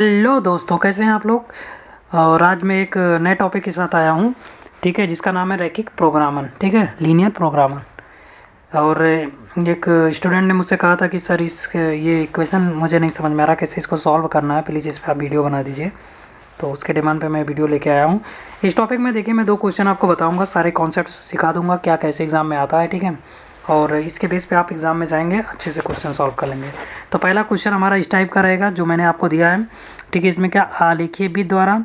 Hello दोस्तों, कैसे हैं आप लोग। और आज मैं एक नए टॉपिक के साथ आया हूँ। ठीक है, जिसका नाम है रैखिक प्रोग्रामन। ठीक है, लीनियर प्रोग्रामन। और एक स्टूडेंट ने मुझसे कहा था कि सर ये इक्वेशन मुझे नहीं समझ में आ रहा, कैसे इसको सॉल्व करना है, प्लीज़ इस पर आप वीडियो बना दीजिए। तो उसके डिमांड पे मैं वीडियो लेके आया हूँ। इस टॉपिक में देखिए, मैं 2 क्वेश्चन आपको बताऊँगा, सारे कॉन्सेप्ट सिखा दूँगा क्या कैसे एग्ज़ाम में आता है। ठीक है, और इसके बेस पे आप एग्ज़ाम में जाएंगे, अच्छे से क्वेश्चन सॉल्व कर लेंगे। तो पहला क्वेश्चन हमारा इस टाइप का रहेगा जो मैंने आपको दिया है। ठीक है, इसमें क्या आलेखीय विधि द्वारा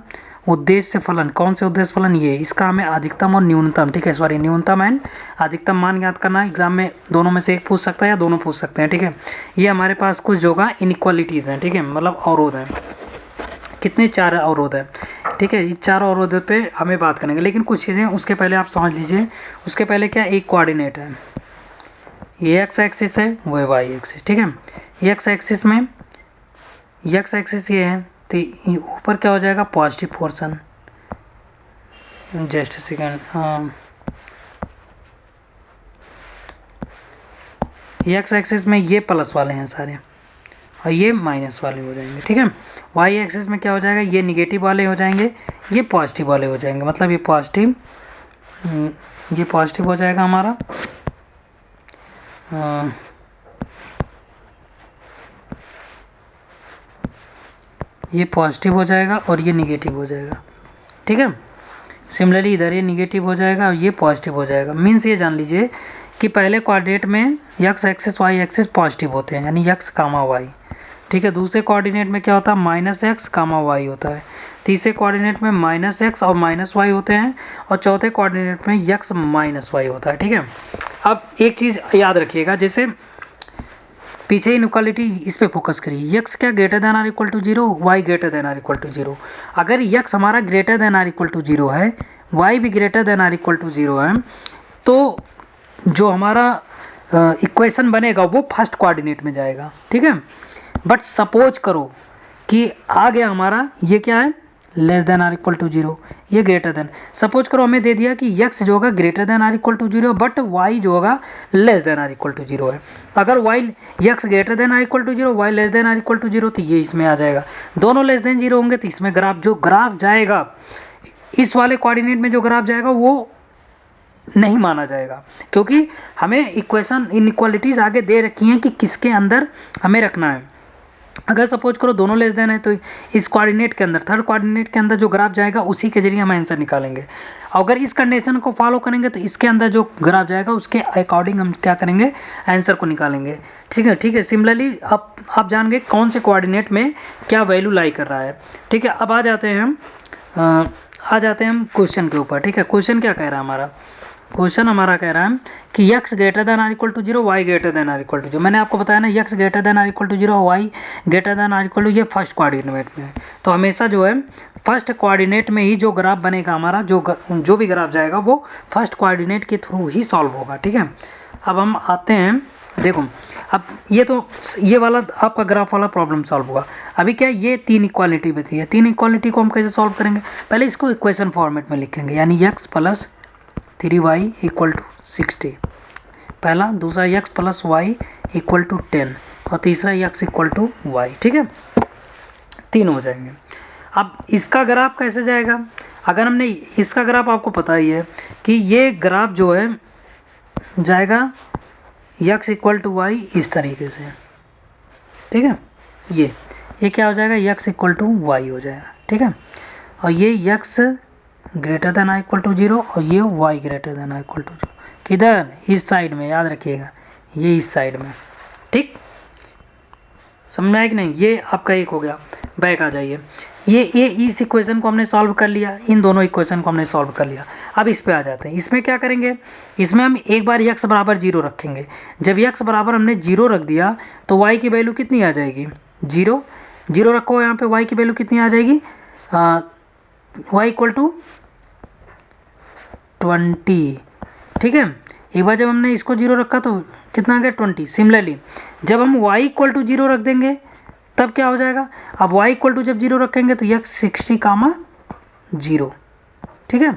उद्देश्य फलन, कौन से उद्देश्य फलन, ये इसका हमें अधिकतम और न्यूनतम, ठीक है सॉरी न्यूनतम एंड अधिकतम मान ज्ञात करना है। एग्जाम में दोनों में से एक पूछ सकता है या दोनों पूछ सकते हैं। ठीक है, ये हमारे पास कुछ जो होगा इनइक्वालिटीज़ हैं। ठीक है, मतलब अवरोध है। कितने? 4 अवरोध है। ठीक है, इस 4 अवरोध पे हमें बात करेंगे, लेकिन कुछ चीज़ें उसके पहले आप समझ लीजिए। उसके पहले क्या, एक कोऑर्डिनेट है, ये एक्स एक्सिस है, वो है वाई एक्सिस। ठीक है, ये एक्स एक्सिस में एक्स एक्सिस ये है, तो ऊपर क्या हो जाएगा, positive portion. Just second, x axis में ये प्लस वाले हैं सारे और ये माइनस वाले हो जाएंगे। ठीक है, वाई एक्सिस में क्या हो जाएगा, ये निगेटिव वाले हो जाएंगे, ये पॉजिटिव वाले हो जाएंगे। मतलब ये पॉजिटिव हो जाएगा हमारा, ये पॉजिटिव हो जाएगा और ये निगेटिव हो जाएगा। ठीक है, सिमिलरली इधर ये निगेटिव हो जाएगा और ये पॉजिटिव हो जाएगा। मीन्स ये जान लीजिए कि पहले कोऑर्डिनेट में X axis Y axis positive होते हैं, यानी एक्स कामा वाई। ठीक है, दूसरे कोऑर्डिनेट में क्या होता है, माइनस एक्स कामा वाई होता है। तीसरे कोऑर्डिनेट में माइनस एक्स और माइनस वाई होते हैं, और चौथे कोऑर्डिनेट में एक्स माइनस वाई होता है। ठीक है, अब एक चीज़ याद रखिएगा, जैसे पीछे इनइक्वालिटी, इस पे फोकस करिए। यक्स क्या greater than or equal to zero, Y greater than or equal to zero. अगर यक्स हमारा greater than or equal to zero है, वाई भी greater than or equal to zero है, तो जो हमारा इक्वेशन बनेगा वो फर्स्ट कोऑर्डिनेट में जाएगा। ठीक है, बट सपोज करो कि आ गया हमारा, ये क्या है, less than or equal to zero, ये ग्रेटर देन। सपोज करो हमें दे दिया कि यक्स जो होगा greater than or equal to zero, but Y जो होगा less than or equal to zero है। अगर Y X greater than or equal to zero, Y less than or equal to zero, तो ये इसमें आ जाएगा। दोनों लेस देन जीरो होंगे तो इसमें ग्राफ जाएगा, इस वाले कोऑर्डिनेट में जो ग्राफ जाएगा वो नहीं माना जाएगा, क्योंकि हमें इक्वेशन इनइक्वालिटीज आगे दे रखी हैं कि किसके अंदर हमें रखना है। अगर सपोज करो दोनों लेस देन है, तो इस कोऑर्डिनेट के अंदर, थर्ड कोऑर्डिनेट के अंदर जो ग्राफ जाएगा उसी के जरिए हम आंसर निकालेंगे। अगर इस कंडीशन को फॉलो करेंगे तो इसके अंदर जो ग्राफ जाएगा उसके अकॉर्डिंग हम क्या करेंगे, आंसर को निकालेंगे। ठीक है, ठीक है, सिमिलरली आप जान गए कौन से कोऑर्डिनेट में क्या वैल्यू लाई कर रहा है। ठीक है, अब आ जाते हैं हम क्वेश्चन के ऊपर। ठीक है, क्वेश्चन क्या कह रहा है हमारा, क्वेश्चन हमारा कह रहा है कि x greater than or equal to zero, Y greater than or equal to zero. मैंने आपको बताया ना, x greater than or equal to zero, Y greater than or equal to, ये फर्स्ट कोऑर्डिनेट में है। तो हमेशा जो है फर्स्ट कोऑर्डिनेट में ही जो ग्राफ बनेगा हमारा, जो भी ग्राफ जाएगा वो फर्स्ट कोऑर्डिनेट के थ्रू ही सॉल्व होगा। ठीक है, अब हम आते हैं, देखो अब ये वाला आपका ग्राफ वाला प्रॉब्लम सॉल्व हुआ। अभी क्या, ये 3 इक्वालिटी बची है। 3 इक्वालिटी को हम कैसे सॉल्व करेंगे, पहले इसको इक्वेशन फॉर्मेट में लिखेंगे, यानी x plus 3y equal to 60 पहला, दूसरा x plus Y equal to 10 और तीसरा x इक्वल टू वाई। ठीक है, 3 हो जाएंगे। अब इसका ग्राफ कैसे जाएगा, अगर हमने इसका ग्राफ, आपको पता ही है कि ये ग्राफ जो है जाएगा x इक्वल टू वाई इस तरीके से। ठीक है, ये क्या हो जाएगा, x इक्वल टू वाई हो जाएगा। ठीक है, और ये x greater than I equal to zero और ये y greater than I equal to zero, किधर, इस साइड में, याद रखिएगा ये इस साइड में। ठीक, समझ में आया कि नहीं, ये आपका एक हो गया। बैक आ जाइए, ये इस इक्वेशन को हमने सॉल्व कर लिया, इन दोनों इक्वेशन को हमने सॉल्व कर लिया। अब इस पे आ जाते हैं, इसमें क्या करेंगे, इसमें हम एक बार x बराबर जीरो रखेंगे। जब x बराबर हमने जीरो रख दिया तो y की वैल्यू कितनी आ जाएगी, जीरो। जीरो रखो यहाँ पे, y की वैल्यू कितनी आ जाएगी, y इक्वल टू 20। ठीक है, एक बार जब हमने इसको जीरो रखा तो कितना आ गया, 20। सिमिलरली जब हम y इक्वल टू जीरो रख देंगे तब क्या हो जाएगा, अब y इक्वल टू जब जीरो रखेंगे तो x 60 कामा जीरो। ठीक है,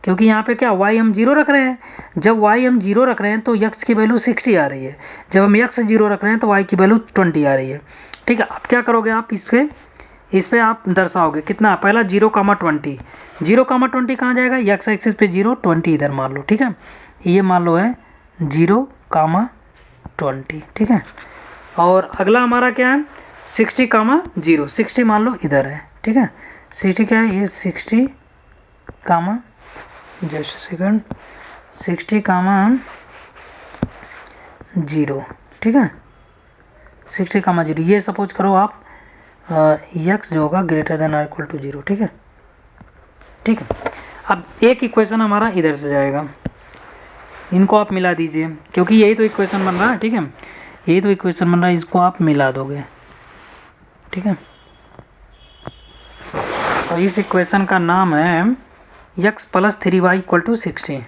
क्योंकि यहाँ पे क्या, y हम जीरो रख रहे हैं, जब y हम जीरो रख रहे हैं तो x की वैल्यू 60 आ रही है, जब हम x जीरो रख रहे हैं तो y की वैल्यू 20 आ रही है। ठीक है, अब क्या करोगे आप, इस पर इस पे आप दर्शाओगे कितना, पहला 0,20, 0,20 कहाँ जाएगा, एक्स एक्सिस पे 0, 20 इधर मान लो, ठीक है, ये मान लो है 0,20, ठीक है। और अगला हमारा क्या है 60,0, 60 मान लो इधर है, ठीक है, 60 क्या है, ये 60, जस्ट सेकंड, 60,0, ठीक है, 60,0, ये सपोज करो आप एक्स जो होगा greater than or equal to 0, ठीक है, ठीक है। अब एक इक्वेशन हमारा इधर से जाएगा, इनको आप मिला दीजिए क्योंकि यही तो इक्वेशन बन रहा है, ठीक है, यही तो इक्वेशन बन रहा है, इसको आप मिला दोगे, ठीक है। तो इस इक्वेशन का नाम है x plus 3y equal to 60,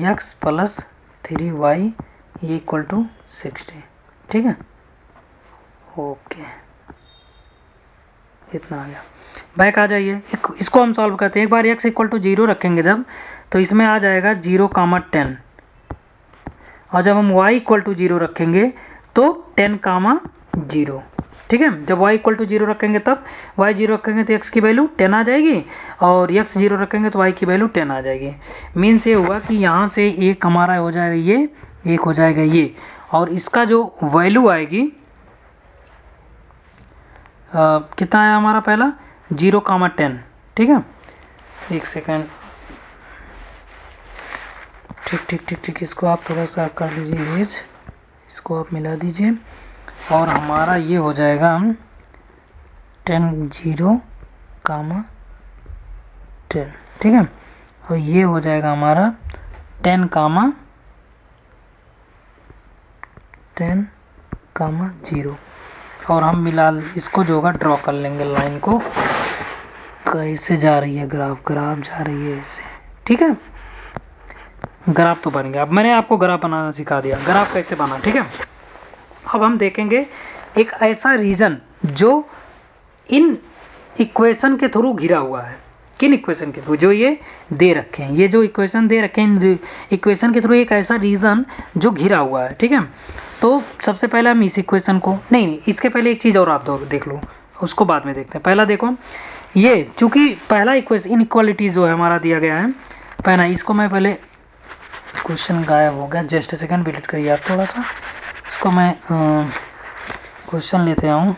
x plus 3y ये इक्वल टू 60, ठीक है, ओके, इतना आ गया। बैक आ जाइए, इसको हम सॉल्व करते हैं। एक बार x इक्वल टू 0 रखेंगे जब, तो इसमें आ जाएगा 0,10, और जब हम y इक्वल टू 0 रखेंगे तो 10,0, ठीक है। जब y इक्वल टू 0 रखेंगे तब y 0 रखेंगे तो x की वैल्यू 10 आ जाएगी, और x 0 रखेंगे तो y की वैल्यू 10 आ जाएगी। मीन्स ये हुआ कि यहाँ से एक हमारा हो जाएगा ये, एक हो जाएगा ये, और इसका जो वैल्यू आएगी कितना है हमारा पहला 0,10, ठीक है, एक सेकेंड, ठीक ठीक ठीक ठीक, इसको आप थोड़ा सा कर लीजिए, इसको आप मिला दीजिए, और हमारा ये हो जाएगा 10, 0,10, ठीक है, और ये हो जाएगा हमारा 10,0, और हम मिला इसको जो होगा ड्रॉ कर लेंगे, लाइन को कैसे जा रही है, ग्राफ जा रही है ऐसे, ठीक है, ग्राफ तो बन गया। अब मैंने आपको ग्राफ बनाना सिखा दिया, ग्राफ कैसे बना, ठीक है। अब हम देखेंगे एक ऐसा रीजन जो इन इक्वेशन के थ्रू घिरा हुआ है, किन इक्वेशन के थ्रू, जो ये दे रखे हैं, ये जो इक्वेशन दे रखे हैं, इन इक्वेशन के थ्रू एक ऐसा रीजन जो घिरा हुआ है, ठीक है। तो सबसे पहले हम इस इक्वेशन को, नहीं इसके पहले एक चीज़ और आप देख लो, उसको बाद में देखते हैं। पहला देखो, ये चूंकि पहला इक्वेशन इनइक्वालिटीज जो है हमारा दिया गया है, पहला इसको मैं पहले, क्वेश्चन गायब हो गया, जस्ट सेकंड डिलीट करिए आप थोड़ा सा, इसको मैं क्वेश्चन लेते आऊँ,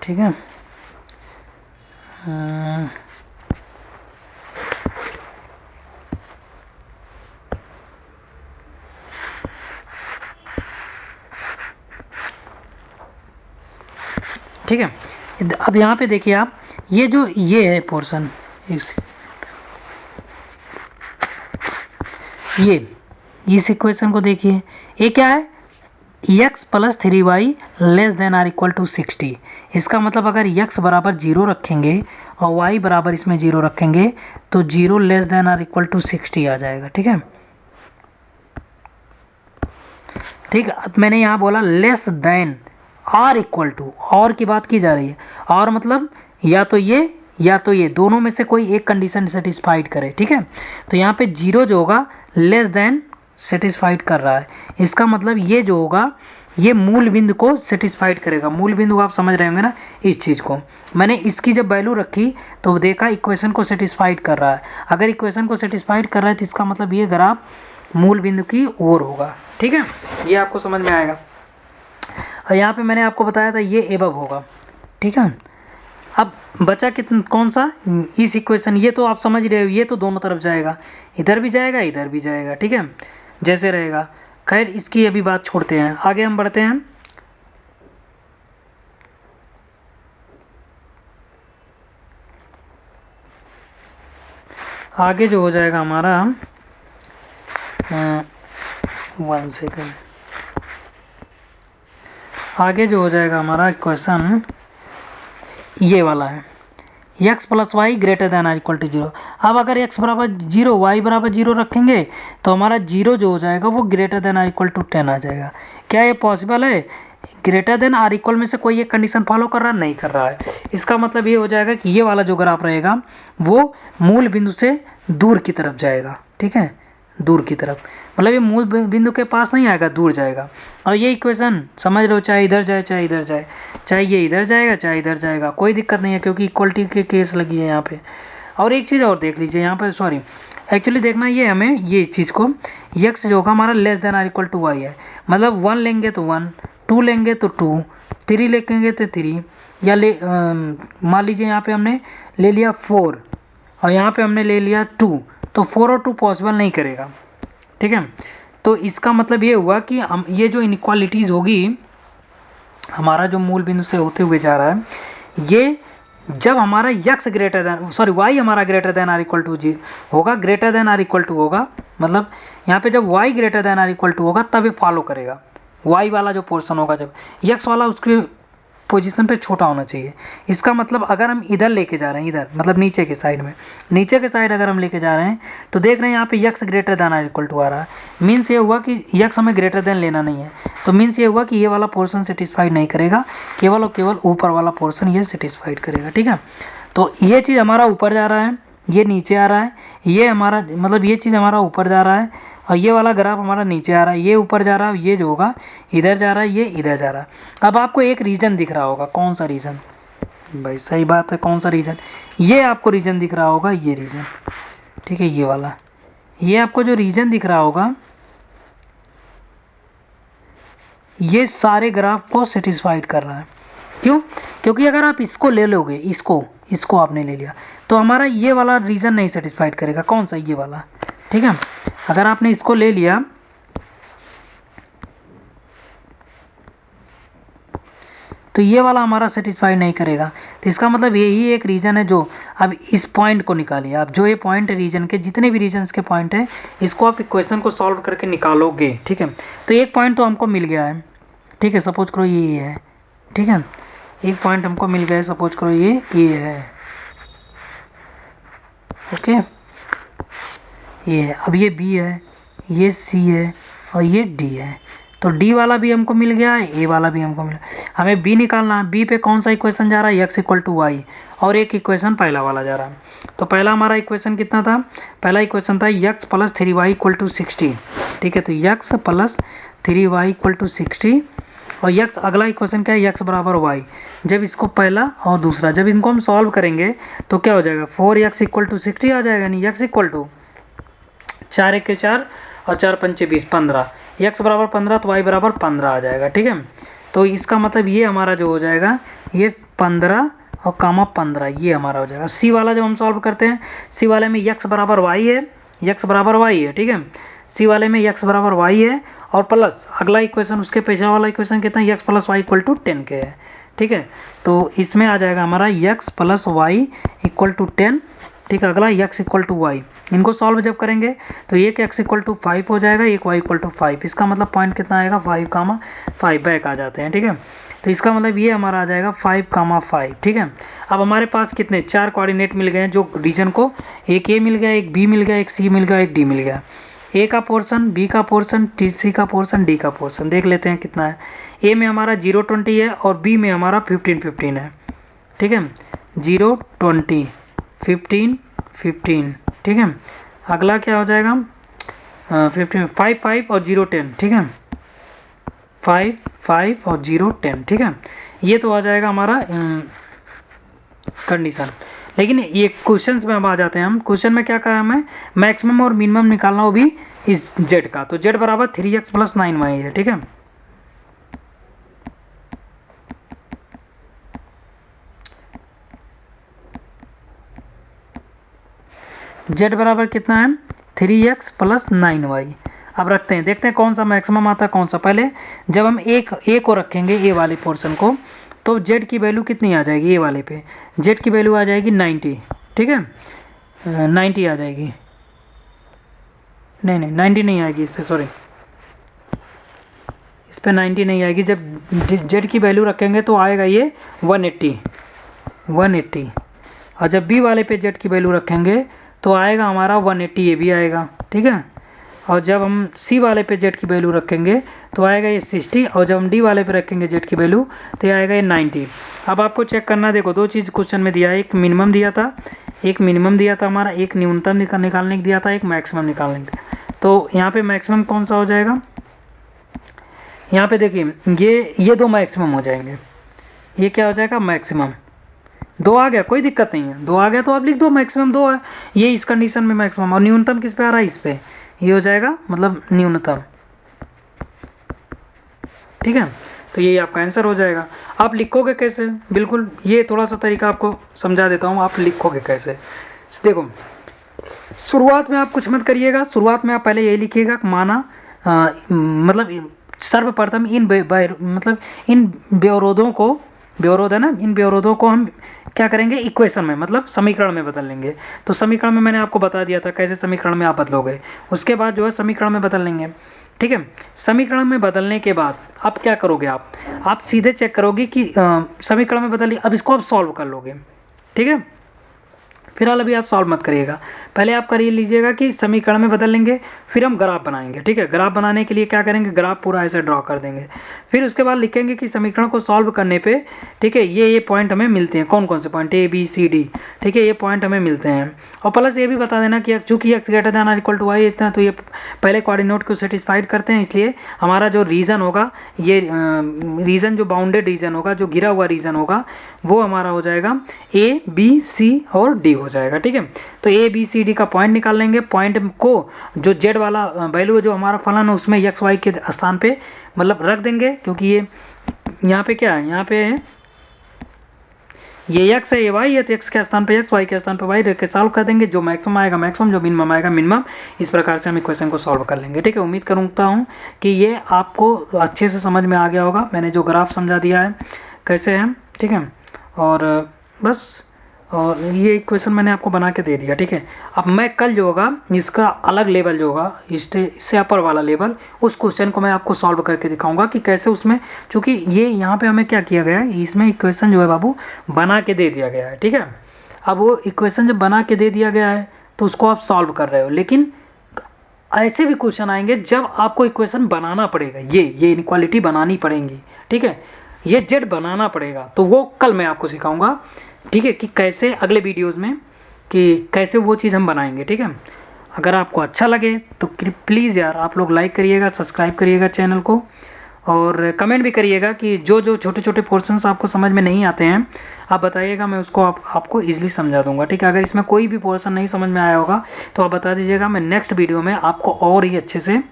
ठीक है, ठीक है। अब यहाँ पे देखिए आप, ये जो ये है पोर्शन, ये इस इक्वेशन को देखिए, ये क्या है, x plus 3y less than or equal to 60। इसका मतलब अगर x बराबर 0 रखेंगे और y बराबर इसमें 0 रखेंगे तो 0 less than or equal to 60 आ जाएगा, ठीक है, ठीक। अब मैंने यहाँ बोला less than or equal to, और की बात की जा रही है, और मतलब या तो ये या तो ये, दोनों में से कोई एक कंडीशन सेटिस्फाइड करे, ठीक है। तो यहाँ पे 0 जो होगा लेस देन सेटिस्फाइड कर रहा है, इसका मतलब ये जो होगा ये मूल बिंदु को सेटिस्फाइड करेगा। मूल बिंदु आप समझ रहे होंगे ना, इस चीज़ को मैंने इसकी जब वैल्यू रखी तो देखा इक्वेशन को सेटिस्फाइड कर रहा है। अगर इक्वेशन को सेटिस्फाइड कर रहा है तो इसका मतलब ये ग्राफ मूल बिंदु की ओर होगा, ठीक है, ये आपको समझ में आएगा। और यहाँ पे मैंने आपको बताया था ये एबव होगा, ठीक है। अब बचा कितना, कौन सा, इस इक्वेशन, ये तो आप समझ रहे हो, ये तो दोनों तरफ जाएगा, इधर भी जाएगा इधर भी जाएगा, ठीक है, जैसे रहेगा। खैर इसकी अभी बात छोड़ते हैं, आगे हम बढ़ते हैं। आगे जो हो जाएगा हमारा, 1 सेकेंड, आगे जो हो जाएगा हमारा क्वेश्चन ये वाला है, x plus y greater than or equal to 0। अब अगर x बराबर 0 y बराबर 0 रखेंगे तो हमारा 0 जो हो जाएगा वो greater than or equal to 10 आ जाएगा। क्या ये पॉसिबल है, ग्रेटर देन आर इक्वल में से कोई एक कंडीशन फॉलो कर रहा नहीं कर रहा है, इसका मतलब ये हो जाएगा कि ये वाला जो ग्राफ रहेगा वो मूल बिंदु से दूर की तरफ जाएगा, ठीक है, दूर की तरफ, मतलब ये मूल बिंदु के पास नहीं आएगा, दूर जाएगा। और ये इक्वेशन समझ लो, चाहे इधर जाए चाहे इधर जाए, चाहे ये इधर जाएगा चाहे इधर जाएगा, कोई दिक्कत नहीं है, क्योंकि इक्वलिटी के केस लगी है यहाँ पे। और एक चीज़ और देख लीजिए यहाँ पर, सॉरी एक्चुअली देखना ये हमें ये चीज़ को, यक्स जो होगा हमारा less than or equal to y है, मतलब 1 लेंगे तो 1, 2 लेंगे तो 2, 3 लेंगे तो 3, या मान लीजिए यहाँ पे हमने ले लिया 4 और यहाँ पे हमने ले लिया 2, तो 4 और 2 पॉसिबल नहीं करेगा, ठीक है। तो इसका मतलब ये हुआ कि हम ये जो इनइक्वालिटीज़ होगी, हमारा जो मूल बिंदु से होते हुए जा रहा है, ये जब हमारा x greater than, sorry y हमारा greater than or equal to जी होगा, greater than or equal to होगा, मतलब यहाँ पे जब y greater than or equal to होगा तब ये फॉलो करेगा, y वाला जो पोर्शन होगा, जब x वाला उसके पोजीशन पे छोटा होना चाहिए। इसका मतलब अगर हम इधर लेके जा रहे हैं, इधर मतलब नीचे के साइड में, नीचे के साइड अगर हम लेके जा रहे हैं तो देख रहे हैं यहाँ पे x greater than or equal to आ रहा है, मीन्स ये हुआ कि x हमें ग्रेटर देन लेना नहीं है, तो मीन्स ये हुआ कि ये वाला पोर्शन सेटिस्फाइड नहीं करेगा, केवल और केवल ऊपर वाला पोर्शन ये सेटिस्फाइड करेगा, ठीक है। तो ये चीज़ हमारा ऊपर जा रहा है, ये नीचे आ रहा है, ये हमारा मतलब ये चीज़ हमारा ऊपर जा रहा है, और ये वाला ग्राफ हमारा नीचे आ रहा है, ये ऊपर जा रहा है, ये जो होगा इधर जा रहा है, ये इधर जा रहा है। अब आपको एक रीजन दिख रहा होगा, कौन सा रीजन भाई, सही बात है, कौन सा रीजन, ये आपको रीजन दिख रहा होगा, ये रीजन, ठीक है, ये वाला, ये आपको जो रीजन दिख रहा होगा, ये सारे ग्राफ को सेटिस्फाइड कर रहा है। क्यों? क्योंकि अगर आप इसको ले लोगे, इसको आपने ले लिया, तो हमारा ये वाला रीजन नहीं सेटिस्फाइड करेगा, कौन सा, ये वाला, ठीक है। अगर आपने इसको ले लिया तो ये वाला हमारा सेटिस्फाइड नहीं करेगा, तो इसका मतलब यही एक रीजन है जो, अब इस पॉइंट को निकालिए आप, जो ये पॉइंट है रीजन के, जितने भी रीजन्स के पॉइंट है, इसको आप इक्वेशन को सॉल्व करके निकालोगे, ठीक है। तो एक पॉइंट तो हमको मिल गया है, ठीक है, सपोज करो ये है, ठीक है, एक पॉइंट हमको मिल गया है, सपोज करो ये है, ओके, ये है, अब ये बी है, ये सी है और ये डी है, तो डी वाला भी हमको मिल गया है, ए वाला भी हमको मिला, हमें बी निकालना है, बी पे कौन सा इक्वेशन जा रहा है, x इक्वल टू वाई, और एक इक्वेशन पहला वाला जा रहा है। तो पहला हमारा इक्वेशन कितना था, पहला इक्वेशन था x plus 3y equal to 60, ठीक है, तो x plus 3y equal to 60, और x अगला इक्वेशन क्या है, x बराबर y, जब इसको पहला और दूसरा जब इनको हम सॉल्व करेंगे तो क्या हो जाएगा, 4x इक्वल टू 60 आ जाएगा, नहीं x इक्वल टू 4 1 के 4 और 4 5 20 15, x बराबर 15 तो y बराबर 15 आ जाएगा, ठीक है। तो इसका मतलब ये हमारा जो हो जाएगा, ये 15 और कामा 15 ये हमारा हो जाएगा। सी वाला जब हम सॉल्व करते हैं, सी वाले में x बराबर y है, x बराबर y है, ठीक है, सी वाले में x बराबर y है, और प्लस अगला इक्वेशन उसके पीछे वाला इक्वेशन कितना है, x plus Y equal to 10 के है, ठीक है। तो इसमें आ जाएगा हमारा x plus Y equal to 10, ठीक है, अगला x इक्वल टू वाई, इनको सॉल्व जब करेंगे तो एक x इक्वल टू 5 हो जाएगा, एक y इक्वल टू 5, इसका मतलब पॉइंट कितना आएगा, 5 बैक आ जाते हैं, ठीक है। तो इसका मतलब ये हमारा आ जाएगा 5, ठीक है। अब हमारे पास कितने 4 कोऑर्डिनेट मिल गए हैं जो रीजन को, एक ए मिल गया, एक बी मिल गया, एक सी मिल गया, एक डी मिल गया, ए का पोर्शन, बी का पोर्शन, सी का पोर्शन, डी का पोर्शन, देख लेते हैं कितना है। ए में हमारा 0 20 है और बी में हमारा 15 15 है, ठीक है, 0 20 15 15, ठीक है। अगला क्या हो जाएगा, 15 5 5 और 0 10, ठीक है, 5 5 और 0 10, ठीक है, ये तो आ जाएगा हमारा कंडीशन। लेकिन ये क्वेश्चंस में अब आ जाते हैं हम, क्वेश्चन में क्या कहा हमें, मैक्सिमम और मिनिमम निकालना, वो भी इस जेड का, तो जेड बराबर 3x प्लस 9y है, ठीक है। जेड बराबर कितना है, 3x प्लस 9y। अब रखते हैं, देखते हैं कौन सा मैक्सिमम आता है, कौन सा, पहले जब हम ए को रखेंगे, ए वाले पोर्शन को, तो जेड की वैल्यू कितनी आ जाएगी, ए वाले पे जेड की वैल्यू आ जाएगी 90, ठीक है, 90 आ जाएगी, नहीं 90 नहीं आएगी इस पर, सॉरी, इस पर 90 नहीं आएगी, जब जेड की वैल्यू रखेंगे तो आएगा ये 180, और जब बी वाले पे जेड की वैल्यू रखेंगे तो आएगा हमारा 180, ये भी आएगा, ठीक है। और जब हम सी वाले पे जेड की वैल्यू रखेंगे तो आएगा ये 60, और जब हम डी वाले पे रखेंगे जेड की वैल्यू तो ये आएगा ये 90। अब आपको चेक करना, देखो दो चीज़ क्वेश्चन में दिया है, एक मिनिमम दिया था, हमारा एक न्यूनतम निकालने को दिया था, एक मैक्सिमम निकालने को। तो यहाँ पे मैक्सिमम कौन सा हो जाएगा, यहाँ पे देखिए ये दो मैक्सिमम हो जाएंगे, ये क्या हो जाएगा मैक्सिमम, 2 आ गया कोई दिक्कत नहीं है, 2 आ गया तो आप लिख दो मैक्सिमम 2 है, ये इस कंडीशन में मैक्सिमम, और न्यूनतम किस पे आ रहा है, इस पे, ये हो जाएगा मतलब न्यूनतम। ठीक है, तो यही आपका आंसर हो जाएगा। आप लिखोगे कैसे, बिल्कुल ये थोड़ा सा तरीका आपको समझा देता हूँ, आप लिखोगे कैसे। देखो शुरुआत में आप कुछ मत करिएगा, शुरुआत में आप पहले यही लिखिएगा माना मतलब सर्वप्रथम मतलब इन व्यवरोधों को, व्यवरोध है ना, इन व्यवरोधों को हम क्या करेंगे इक्वेशन में मतलब समीकरण में बदल लेंगे। तो समीकरण में मैंने आपको बता दिया था कैसे समीकरण में आप बदलोगे, उसके बाद जो है समीकरण में बदल लेंगे। ठीक है, समीकरण में बदलने के बाद आप क्या करोगे, आप सीधे चेक करोगे कि समीकरण में बदल, अब इसको आप सॉल्व कर लोगे। ठीक है, फिलहाल अभी आप सॉल्व मत करिएगा, पहले आप कर लीजिएगा कि समीकरण में बदल लेंगे, फिर हम ग्राफ बनाएंगे। ठीक है, ग्राफ बनाने के लिए क्या करेंगे, ग्राफ पूरा ऐसे ड्रॉ कर देंगे, फिर उसके बाद लिखेंगे कि समीकरण को सॉल्व करने पे, ठीक है, ये पॉइंट हमें मिलते हैं, कौन कौन से point, A B C D। ठीक है, ये पॉइंट हमें मिलते हैं, और प्लस ये भी बता देना कि चूंकि x ग्रेटर देन और इक्वल टू y इतना, तो ये पहले कोऑर्डिनेट को सेटिस्फाइड करते हैं, इसलिए हमारा जो रीजन होगा, ये रीजन जो बाउंडेड रीजन होगा, जो घिरा हुआ रीजन होगा, वो हमारा हो जाएगा A B C और D हो जाएगा। ठीक है, तो A B C D का पॉइंट निकाल लेंगे, पॉइंट को जो Z वाला वैल्यू है जो हमारा फलन है उसमें x y के स्थान पे मतलब रख देंगे, क्योंकि ये यहाँ पे क्या है, यहाँ पे ये x है, ये y है, तो x के स्थान पे x, y के स्थान पे y रख के सॉल्व कर देंगे, जो मैक्सिमम आएगा मैक्सिमम, जो मिनिमम आएगा मिनिमम, इस प्रकार से हम इक्वेशन को सॉल्व कर लेंगे। ठीक है, उम्मीद करता हूँ कि ये आपको अच्छे से समझ में आ गया होगा, मैंने जो ग्राफ समझा दिया है कैसे है। ठीक है, और बस, और ये इक्वेशन मैंने आपको बना के दे दिया। ठीक है, अब मैं कल जो होगा इसका अलग लेवल जो होगा, इससे अपर वाला लेवल, उस क्वेश्चन को मैं आपको सॉल्व करके दिखाऊंगा कि कैसे उसमें, चूंकि ये यहाँ पे हमें क्या किया गया है, इसमें इक्वेशन जो है बाबू बना के दे दिया गया है। ठीक है, अब वो इक्वेशन जब बना के दे दिया गया है तो उसको आप सॉल्व कर रहे हो, लेकिन ऐसे भी क्वेश्चन आएंगे जब आपको इक्वेशन बनाना पड़ेगा, ये इनक्वालिटी बनानी पड़ेगी। ठीक है, ये जेड बनाना पड़ेगा, तो वो कल मैं आपको सिखाऊंगा। ठीक है, कि कैसे अगले वीडियोस में कि कैसे वो चीज़ हम बनाएंगे। ठीक है, अगर आपको अच्छा लगे तो प्लीज़ यार आप लोग लाइक करिएगा, सब्सक्राइब करिएगा चैनल को, और कमेंट भी करिएगा कि जो छोटे छोटे पोर्शंस आपको समझ में नहीं आते हैं आप बताइएगा, मैं उसको आपको ईजिली समझा दूंगा। ठीक है, अगर इसमें कोई भी पोर्शन नहीं समझ में आया होगा तो आप बता दीजिएगा, मैं नेक्स्ट वीडियो में आपको और ही अच्छे से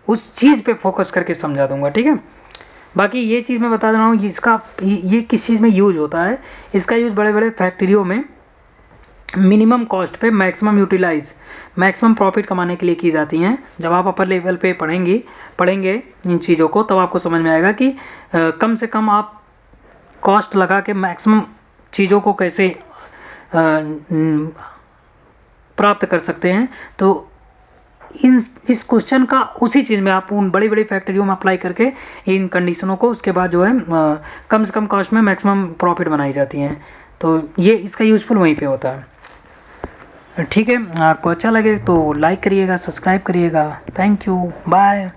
उस चीज़ पे फोकस करके समझा दूंगा। ठीक है, बाकी ये चीज़ मैं बता दे रहा हूँ, इसका ये किस चीज़ में यूज होता है, इसका यूज बड़े बड़े फैक्ट्रियों में मिनिमम कॉस्ट पे मैक्सिमम प्रॉफिट कमाने के लिए की जाती हैं। जब आप अपर लेवल पे पढ़ेंगे इन चीज़ों को, तब आपको समझ में आएगा कि कम से कम आप कॉस्ट लगा के मैक्सिमम चीज़ों को कैसे प्राप्त कर सकते हैं। तो इस क्वेश्चन का उसी चीज़ में आप उन बड़ी बड़ी फैक्ट्रियों में अप्लाई करके इन कंडीशनों को, उसके बाद जो है कम से कम कॉस्ट में मैक्सिमम प्रॉफिट बनाई जाती हैं। तो ये इसका यूज़फुल वहीं पे होता है। ठीक है, आपको अच्छा लगे तो लाइक करिएगा, सब्सक्राइब करिएगा। Thank you, bye.